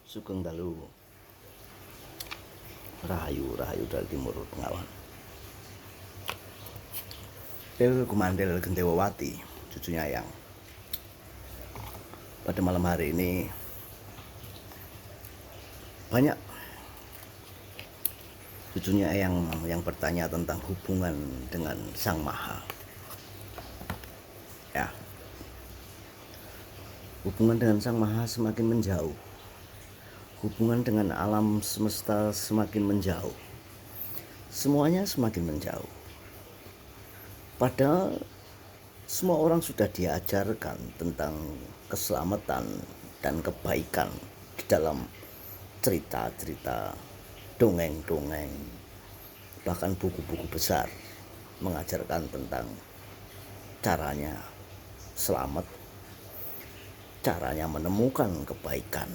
Sugeng Dalu Rahayu dari Timur Bengawan. Del Kumandel Gendewawati, cucunya Ayang. Pada malam hari ini banyak cucunya Ayang yang bertanya tentang hubungan dengan Sang Maha. Ya, hubungan dengan Sang Maha semakin menjauh. Hubungan dengan alam semesta semakin menjauh. Semuanya semakin menjauh. Padahal semua orang sudah diajarkan tentang keselamatan dan kebaikan di dalam cerita-cerita, dongeng-dongeng, bahkan buku-buku besar mengajarkan tentang caranya selamat, caranya menemukan kebaikan.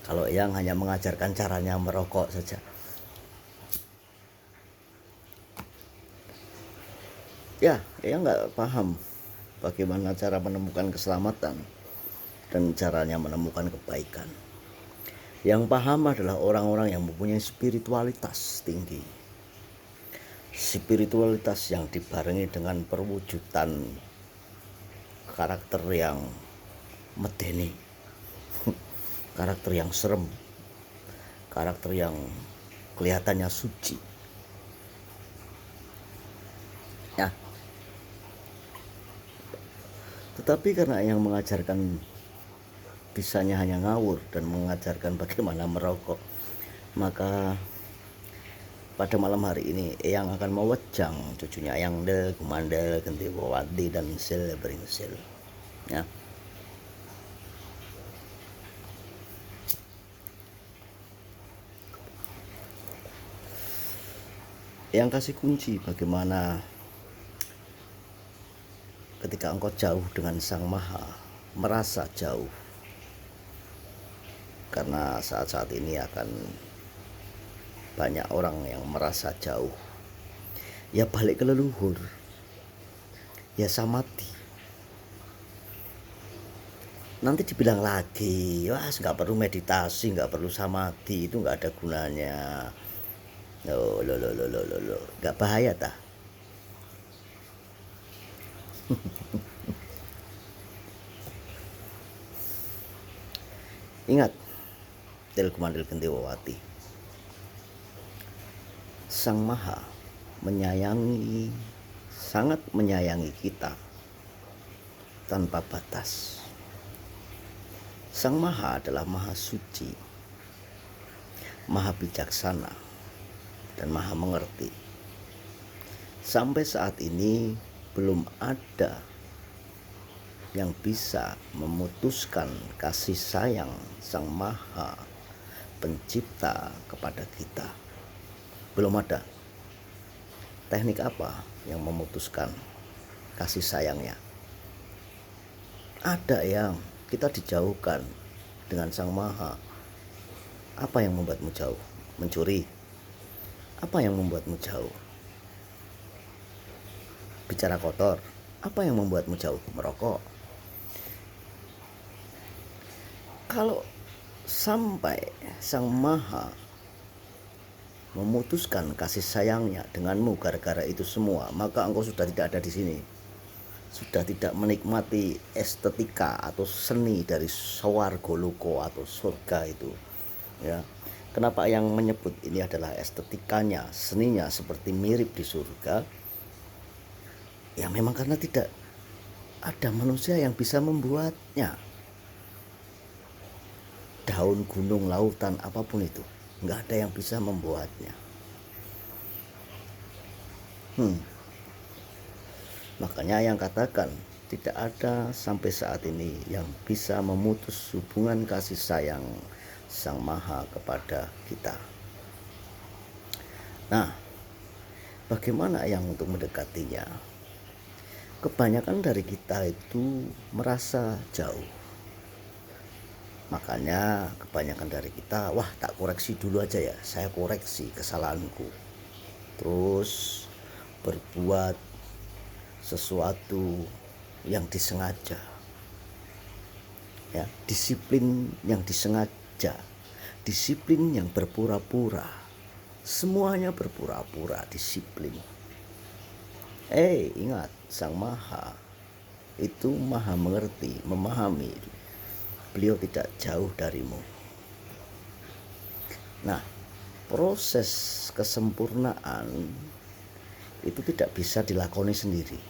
Kalau yang hanya mengajarkan caranya merokok saja, ya nggak paham bagaimana cara menemukan keselamatan dan caranya menemukan kebaikan. Yang paham adalah orang-orang yang mempunyai spiritualitas tinggi, spiritualitas yang dibarengi dengan perwujudan karakter yang medeni, karakter yang serem, karakter yang kelihatannya suci. Ya, tetapi karena yang mengajarkan bisanya hanya ngawur dan mengajarkan bagaimana merokok, maka pada malam hari ini Eyang akan mewejang cucunya Eyang Del Kumandel Gendewawati dan Sil Bringsil. Ya. Yang kasih kunci bagaimana ketika engkau jauh dengan Sang Maha, merasa jauh. Karena saat-saat ini akan banyak orang yang merasa jauh. Ya balik ke leluhur, ya samadhi. Nanti dibilang lagi, wah nggak perlu meditasi, nggak perlu samadhi, itu nggak ada gunanya. Loh, nggak bahaya tah? Ingat, Del Kumandel Gendewawati, Sang Maha menyayangi, sangat menyayangi kita tanpa batas. Sang Maha adalah Maha Suci, Maha Bijaksana, dan Maha Mengerti. Sampai saat ini belum ada yang bisa memutuskan kasih sayang Sang Maha Pencipta kepada kita. Belum ada. Teknik apa yang memutuskan kasih sayangnya? Ada yang kita dijauhkan dengan Sang Maha. Apa yang membuatmu jauh? Mencuri? Apa yang membuatmu jauh? Bicara kotor? Apa yang membuatmu jauh? Merokok? Kalau sampai Sang Maha memutuskan kasih sayangnya denganmu gara-gara itu semua, maka engkau sudah tidak ada di sini. Sudah tidak menikmati estetika atau seni dari swarga loko atau surga itu. Ya. Kenapa yang menyebut ini adalah estetikanya, seninya seperti mirip di surga? Ya memang karena tidak ada manusia yang bisa membuatnya. Daun, gunung, lautan, apapun itu, nggak ada yang bisa membuatnya. Makanya yang katakan tidak ada sampai saat ini yang bisa memutus hubungan kasih sayang Sang Maha kepada kita. Nah, bagaimana yang untuk mendekatinya? Kebanyakan dari kita itu merasa jauh. Makanya kebanyakan dari kita, wah tak koreksi dulu aja ya, saya koreksi kesalahanku. Terus berbuat sesuatu yang disengaja. ya, disiplin yang disengaja, disiplin yang berpura-pura, semuanya berpura-pura disiplin. Ingat, Sang Maha itu maha mengerti, memahami. Beliau tidak jauh darimu. Nah, proses kesempurnaan itu tidak bisa dilakoni sendiri.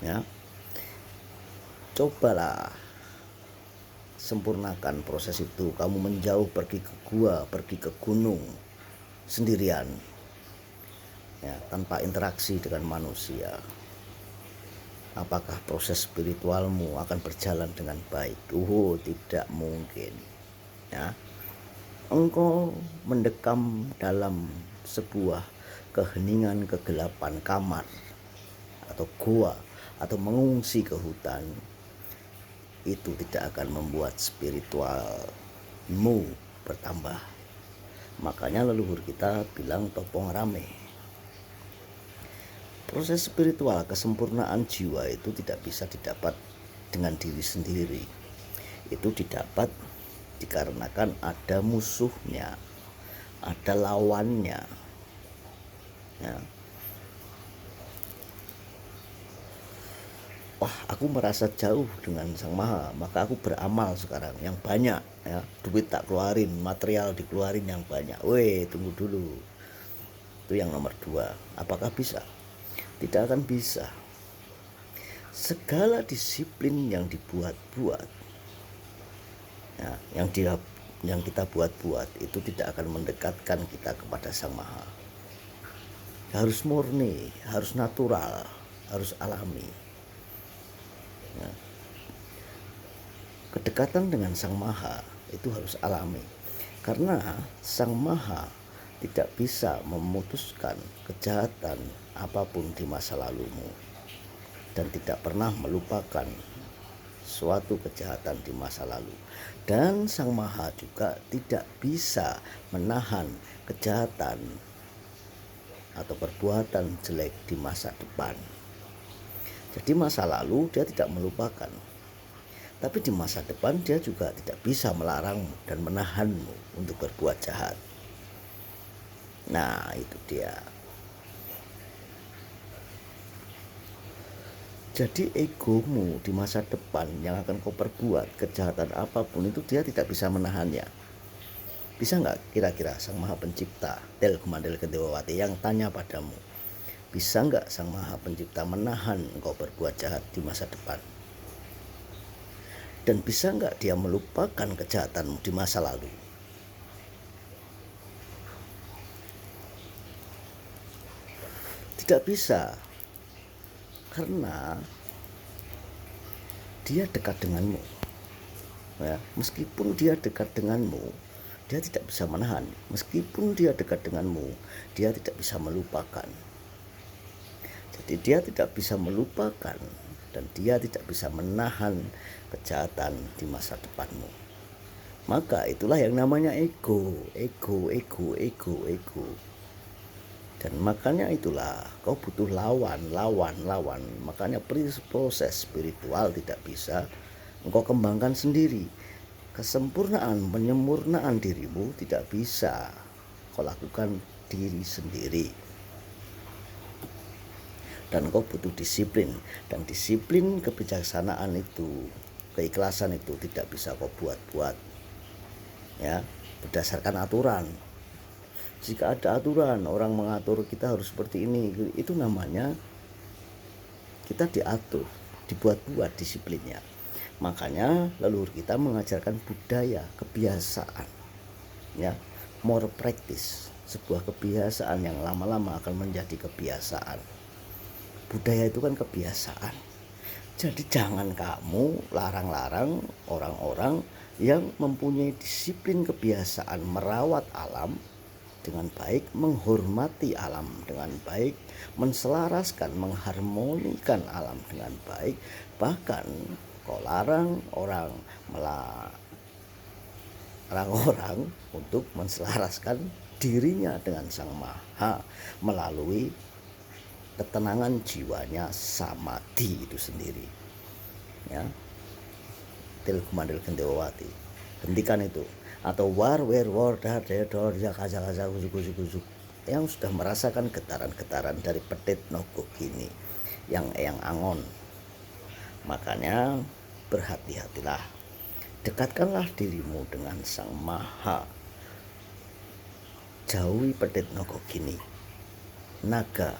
Ya, cobalah sempurnakan proses itu. Kamu menjauh, pergi ke gua, pergi ke gunung sendirian, ya, tanpa interaksi dengan manusia. Apakah proses spiritualmu akan berjalan dengan baik? Tidak mungkin. Ya, engkau mendekam dalam sebuah keheningan, kegelapan kamar atau gua, atau mengungsi ke hutan, itu tidak akan membuat spiritualmu bertambah. Makanya leluhur kita bilang topong rame. Proses spiritual, kesempurnaan jiwa itu tidak bisa didapat dengan diri sendiri. Itu didapat dikarenakan ada musuhnya, ada lawannya. Ya. Wah, aku merasa jauh dengan Sang Maha, maka aku beramal sekarang yang banyak, ya. Duit tak keluarin, material dikeluarin yang banyak. Tunggu dulu. Itu yang nomor 2. Apakah bisa? Tidak akan bisa. Segala disiplin yang dibuat-buat, ya, yang kita buat-buat itu tidak akan mendekatkan kita kepada Sang Maha. Harus murni, harus natural, harus alami. Ya. Kedekatan dengan Sang Maha itu harus alami, karena Sang Maha tidak bisa memutuskan kejahatan apapun di masa lalumu dan tidak pernah melupakan suatu kejahatan di masa lalu. Dan Sang Maha juga tidak bisa menahan kejahatan atau perbuatan jelek di masa depan. Jadi masa lalu dia tidak melupakan, tapi di masa depan dia juga tidak bisa melarangmu dan menahanmu untuk berbuat jahat. Nah, itu dia. Jadi egomu di masa depan yang akan kau perbuat kejahatan apapun itu dia tidak bisa menahannya. Bisa nggak kira-kira Sang Maha Pencipta, Del Gumandel Kedewawati yang tanya padamu, bisa nggak Sang Maha Pencipta menahan engkau berbuat jahat di masa depan? Dan bisa nggak dia melupakan kejahatanmu di masa lalu? Tidak bisa, karena dia dekat denganmu. Ya, meskipun dia dekat denganmu, dia tidak bisa menahan. Meskipun dia dekat denganmu, dia tidak bisa melupakan. Jadi dia tidak bisa melupakan dan dia tidak bisa menahan kejahatan di masa depanmu. Maka itulah yang namanya ego. Dan makanya itulah kau butuh lawan. Makanya proses spiritual tidak bisa engkau kembangkan sendiri. Kesempurnaan, penyempurnaan dirimu tidak bisa kau lakukan diri sendiri. Dan kau butuh disiplin. Dan disiplin, kebijaksanaan itu, keikhlasan itu tidak bisa kau buat-buat, ya, berdasarkan aturan. Jika ada aturan, orang mengatur kita harus seperti ini, itu namanya kita diatur, dibuat-buat disiplinnya. Makanya leluhur kita mengajarkan budaya, kebiasaan, ya, more practice, sebuah kebiasaan yang lama-lama akan menjadi kebiasaan. Budaya itu kan kebiasaan. Jadi jangan kamu larang-larang orang-orang yang mempunyai disiplin kebiasaan merawat alam dengan baik, menghormati alam dengan baik, menselaraskan, mengharmonikan alam dengan baik. Bahkan kau larang orang untuk menselaraskan dirinya dengan Sang Maha melalui ketenangan jiwanya samadhi itu sendiri, ya. Tilkumandil Gendewati. Hentikan itu. Atau war wer war dar dor ya kaza gusuk yang sudah merasakan getaran-getaran dari Pedit Nogogini yang Eyang Angon. Makanya berhati-hatilah, dekatkanlah dirimu dengan Sang Maha. Jauhi Pedit Nogogini, naga.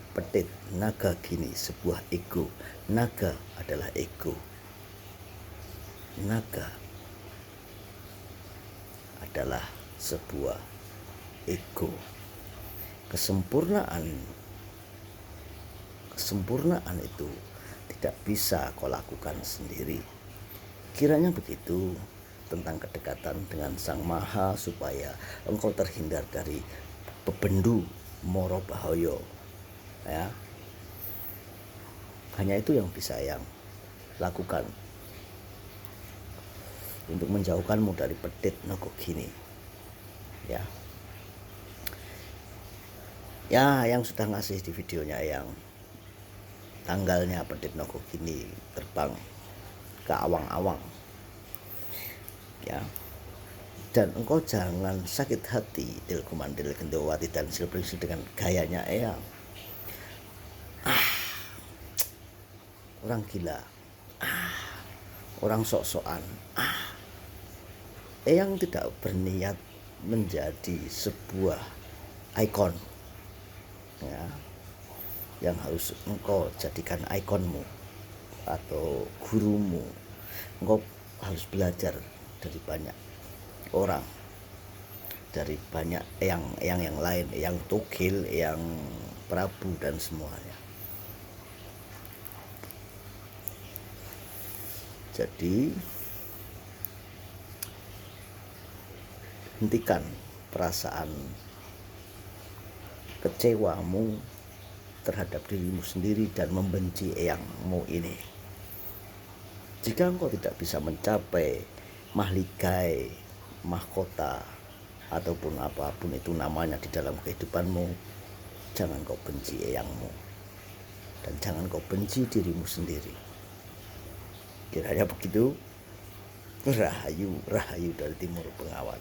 Pedit, naga gini, sebuah ego. Naga adalah ego. Naga adalah sebuah ego. Kesempurnaan itu tidak bisa kau lakukan sendiri. Kiranya begitu tentang kedekatan dengan Sang Maha, supaya engkau terhindar dari bebendu moro bahoyo. Ya, hanya itu yang bisa yang lakukan untuk menjauhkanmu dari Pedit Nogogini. Ya, yang sudah ngasih di videonya yang tanggalnya Pedit Nogogini terbang ke awang-awang, ya. Dan engkau jangan sakit hati Tilkumandil Gendewati dan Silpringsing dengan gayanya Eyang. Orang gila, orang sok-sokan. Eyang tidak berniat menjadi sebuah ikon, ya, yang harus engkau jadikan ikonmu atau gurumu. Engkau harus belajar dari banyak orang, dari banyak yang lain, yang Togel, yang Prabu dan semuanya. Jadi hentikan perasaan kecewamu terhadap dirimu sendiri dan membenci eyangmu ini. Jika engkau tidak bisa mencapai mahligai, mahkota, ataupun apapun itu namanya di dalam kehidupanmu, jangan kau benci eyangmu, dan jangan kau benci dirimu sendiri. Kiranya begitu. Rahayu, rahayu dari Timur Bengawan.